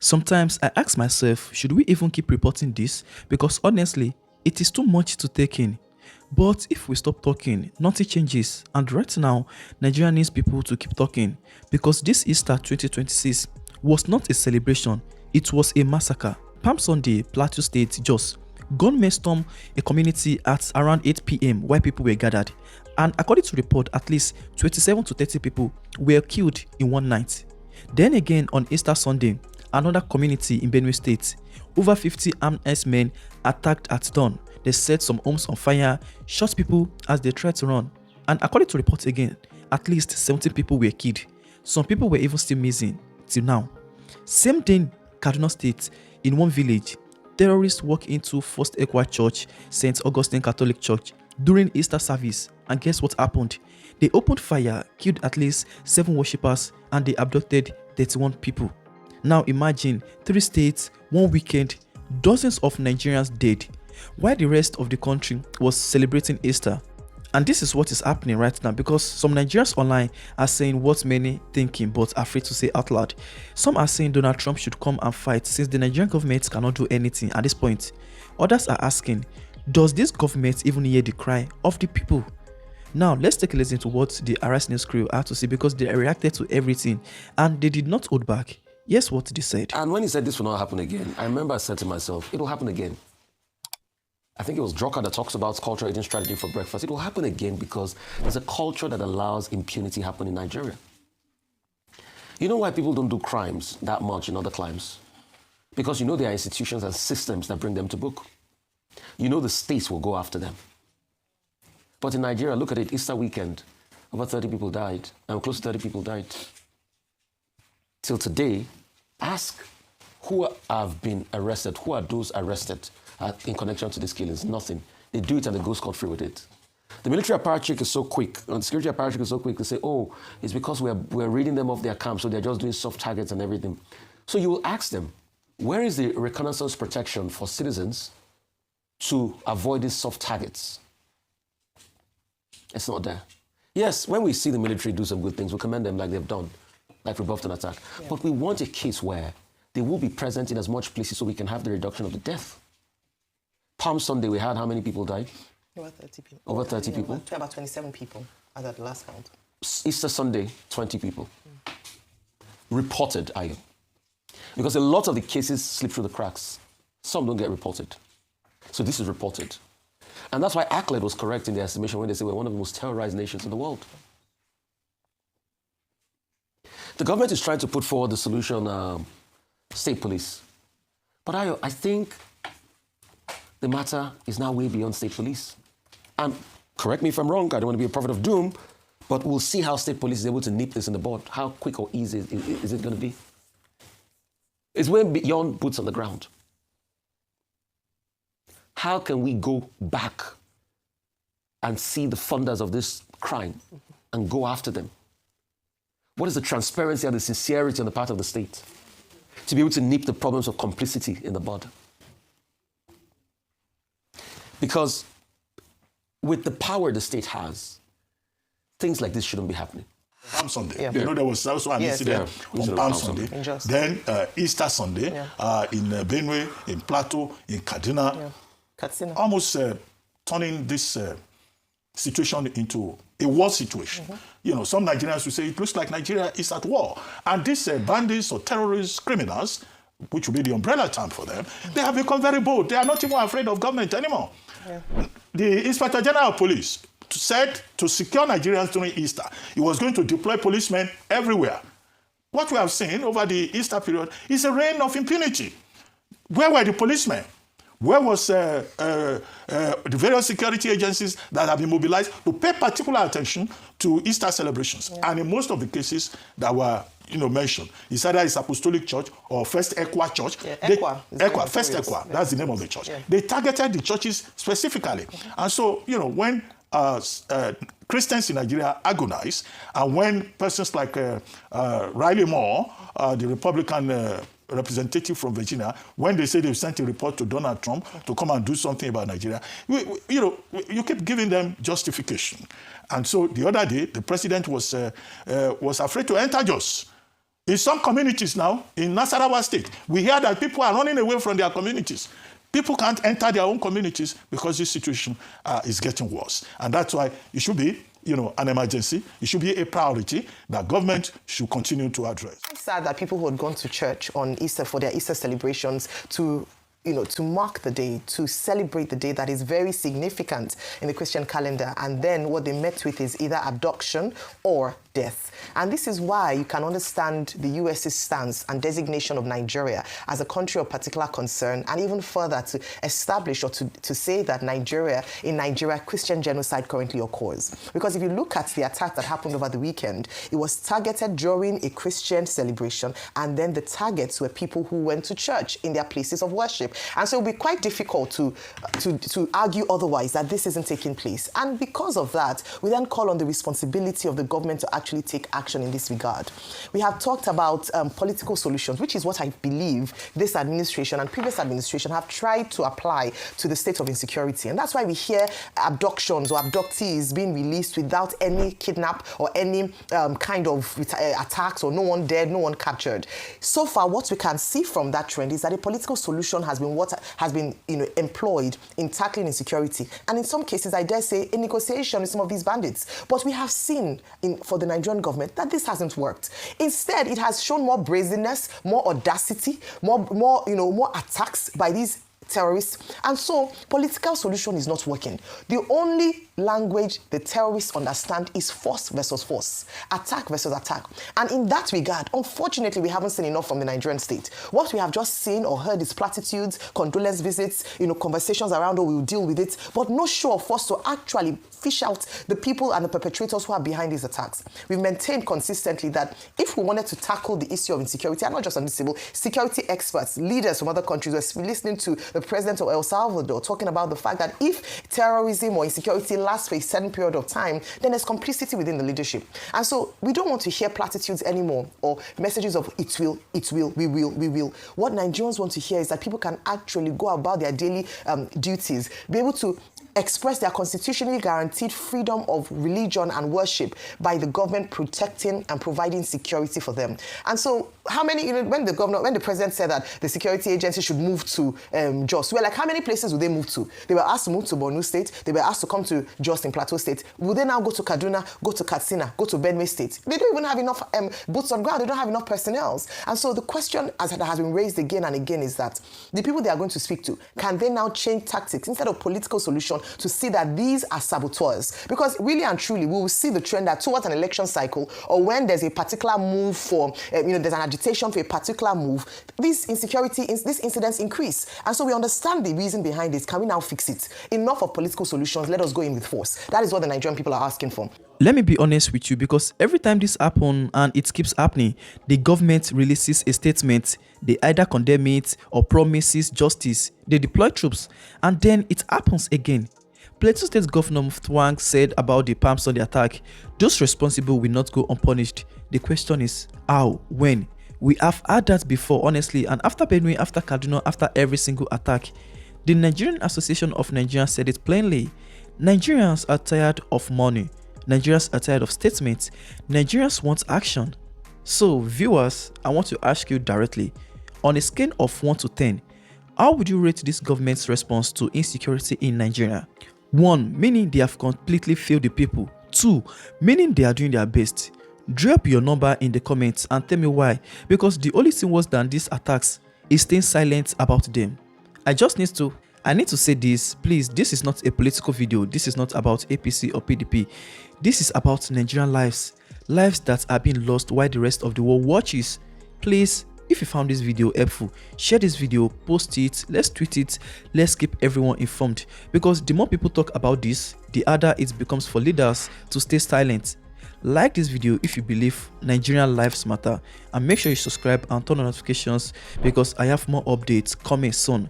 Sometimes I ask myself, should we even keep reporting this? Because honestly, it is too much to take in. But if we stop talking, nothing changes. And right now, Nigeria needs people to keep talking. Because this Easter 2026 was not a celebration, it was a massacre. Palm Sunday, Plateau State, Jos. Gunmen stormed a community at around 8 p.m. where people were gathered. And according to report, at least 27 to 30 people were killed in one night. Then again on Easter Sunday, another community in Benue State, over 50 armed men attacked at dawn. They set some homes on fire, shot people as they tried to run. And according to reports again, at least 17 people were killed. Some people were even still missing till now. Same day in Kaduna State, in one village, terrorists walked into First Equa Church, St. Augustine Catholic Church, during Easter service. And guess what happened? They opened fire, killed at least 7 worshippers, and they abducted 31 people. Now imagine 3 states, 1 weekend, dozens of Nigerians dead, while the rest of the country was celebrating Easter. And this is what is happening right now, because some Nigerians online are saying what many thinking but afraid to say out loud. Some are saying Donald Trump should come and fight since the Nigerian government cannot do anything at this point. Others are asking, does this government even hear the cry of the people? Now let's take a listen to what the Arise News crew had to say, because they reacted to everything and they did not hold back. Here's what they said. And when he said this will not happen again, I remember I said to myself, it will happen again. I think it was Drucker that talks about cultural eating strategy for breakfast. It will happen again because there's a culture that allows impunity happen in Nigeria. You know why people don't do crimes that much in other climes? Because you know there are institutions and systems that bring them to book. You know the states will go after them. But in Nigeria, look at it, Easter weekend, over 30 people died, and close to 30 people died. Till today, ask who have been arrested, who are those arrested in connection to these killings? Nothing. They do it and they go scot-free with it. The military apparatchik is so quick, and the security apparatchik is so quick to say, oh, it's because we're reading them off their camp, so they're just doing soft targets and everything. So you will ask them, where is the reconnaissance protection for citizens to avoid these soft targets? It's not there. Yes, when we see the military do some good things, we commend them like they've done, like rebuffed an attack. Yeah. But we want a case where they will be present in as much places so we can have the reduction of the death. Palm Sunday, we had how many people died? Over 30 people. Over 30 people? About 27 people as at the last count. Easter Sunday, 20 people. Reported, are you? Because a lot of the cases slip through the cracks. Some don't get reported. So this is reported. And that's why ACLED was correct in their estimation when they say we're one of the most terrorized nations in the world. The government is trying to put forward the solution, state police. But I think the matter is now way beyond state police. And correct me if I'm wrong, I don't want to be a prophet of doom, but we'll see how state police is able to nip this in the bud. How quick or easy is it going to be? It's way beyond boots on the ground. How can we go back and see the funders of this crime and go after them? What is the transparency and the sincerity on the part of the state to be able to nip the problems of complicity in the bud? Because with the power the state has, things like this shouldn't be happening. Palm Sunday. Yeah. You know, there was also an incident on Palm Sunday. Then Easter Sunday in Benue, in Plateau, in Kaduna. Almost turning this situation into a war situation. You know, some Nigerians will say it looks like Nigeria is at war. And these bandits or terrorist criminals, which will be the umbrella term for them, they have become very bold. They are not even afraid of government anymore. Yeah. The Inspector General of Police said to secure Nigerians during Easter, he was going to deploy policemen everywhere. What we have seen over the Easter period is a reign of impunity. Where were the policemen? Where was the various security agencies that have been mobilized to pay particular attention to Easter celebrations? Yeah. And in most of the cases that were mentioned, it's either it's Apostolic Church or First Equa Church. Yeah, First Equa, that's the name of the church. Yeah. They targeted the churches specifically. And so, when Christians in Nigeria agonize, and when persons like Riley Moore, the Republican representative from Virginia, when they say they've sent a report to Donald Trump to come and do something about Nigeria, you keep giving them justification. And so the other day, the president was afraid to enter Jos. In some communities now, in Nasarawa State, we hear that people are running away from their communities. People can't enter their own communities because this situation is getting worse. And that's why it should be, an emergency. It should be a priority that government should continue to address. It's sad that people who had gone to church on Easter for their Easter celebrations to mark the day, to celebrate the day that is very significant in the Christian calendar, and then what they met with is either abduction or death. And this is why you can understand the US's stance and designation of Nigeria as a country of particular concern, and even further to establish or to say that in Nigeria, Christian genocide currently occurs. Because if you look at the attack that happened over the weekend, it was targeted during a Christian celebration, and then the targets were people who went to church in their places of worship. And so it will be quite difficult to argue otherwise, that this isn't taking place. And because of that, we then call on the responsibility of the government to actually take action in this regard. We have talked about political solutions, which is what I believe this administration and previous administration have tried to apply to the state of insecurity. And that's why we hear abductions or abductees being released without any kidnap or any kind of attacks, or no one dead, no one captured. So far, what we can see from that trend is that a political solution has been employed in tackling insecurity, and in some cases, I dare say, in negotiation with some of these bandits. But we have seen for the Nigerian government that this hasn't worked. Instead, it has shown more brazenness, more audacity, more attacks by these terrorists. And so political solution is not working. The only language the terrorists understand is force versus force, attack versus attack. And in that regard, unfortunately, we haven't seen enough from the Nigerian state. What we have just seen or heard is platitudes, condolence visits, conversations around, we will deal with it, but no show of force to actually fish out the people and the perpetrators who are behind these attacks. We've maintained consistently that if we wanted to tackle the issue of insecurity, and not just on the civil, security experts, leaders from other countries were listening to the president of El Salvador talking about the fact that if terrorism or insecurity lasts for a certain period of time, then there's complicity within the leadership. And so we don't want to hear platitudes anymore or messages of it will, we will. What Nigerians want to hear is that people can actually go about their daily duties, be able to express their constitutionally guaranteed freedom of religion and worship by the government protecting and providing security for them. And so how many, when the president said that the security agency should move to Jos, we're like, how many places would they move to? They were asked to move to Benue State. They were asked to come to Jos in Plateau State. Will they now go to Kaduna, go to Katsina, go to Benue State? They don't even have enough boots on ground. They don't have enough personnel. And so the question that has been raised again and again is that the people they are going to speak to, can they now change tactics instead of political solution to see that these are saboteurs? Because really and truly, we will see the trend that towards an election cycle, or when there's a particular move for, there's an agitation for a particular move, these incidents increase. And so we understand the reason behind this. Can we now fix it? Enough of political solutions. Let us go in with force. That is what the Nigerian people are asking for. Let me be honest with you, because every time this happens, and it keeps happening, the government releases a statement. They either condemn it or promises justice. They deploy troops, and then it happens again. Plateau State Governor Mutwang said about the Palm Sunday attack, those responsible will not go unpunished. The question is, how? When? We have had that before, honestly, and after Benue, after Kaduna, after every single attack. The Nigerian Association of Nigerians said it plainly. Nigerians are tired of money. Nigerians are tired of statements. Nigerians want action. So, viewers, I want to ask you directly, on a scale of 1 to 10, how would you rate this government's response to insecurity in Nigeria? 1, meaning they have completely failed the people. 2, meaning they are doing their best. Drop your number in the comments and tell me why, because the only thing worse than these attacks is staying silent about them. I need to say this, please. This is not a political video. This is not about APC or PDP. This is about Nigerian lives that are being lost while the rest of the world watches. Please, if you found this video helpful, share this video, post it, let's tweet it, let's keep everyone informed, because the more people talk about this, the harder it becomes for leaders to stay silent. Like this video if you believe Nigerian lives matter, and make sure you subscribe and turn on notifications, because I have more updates coming soon.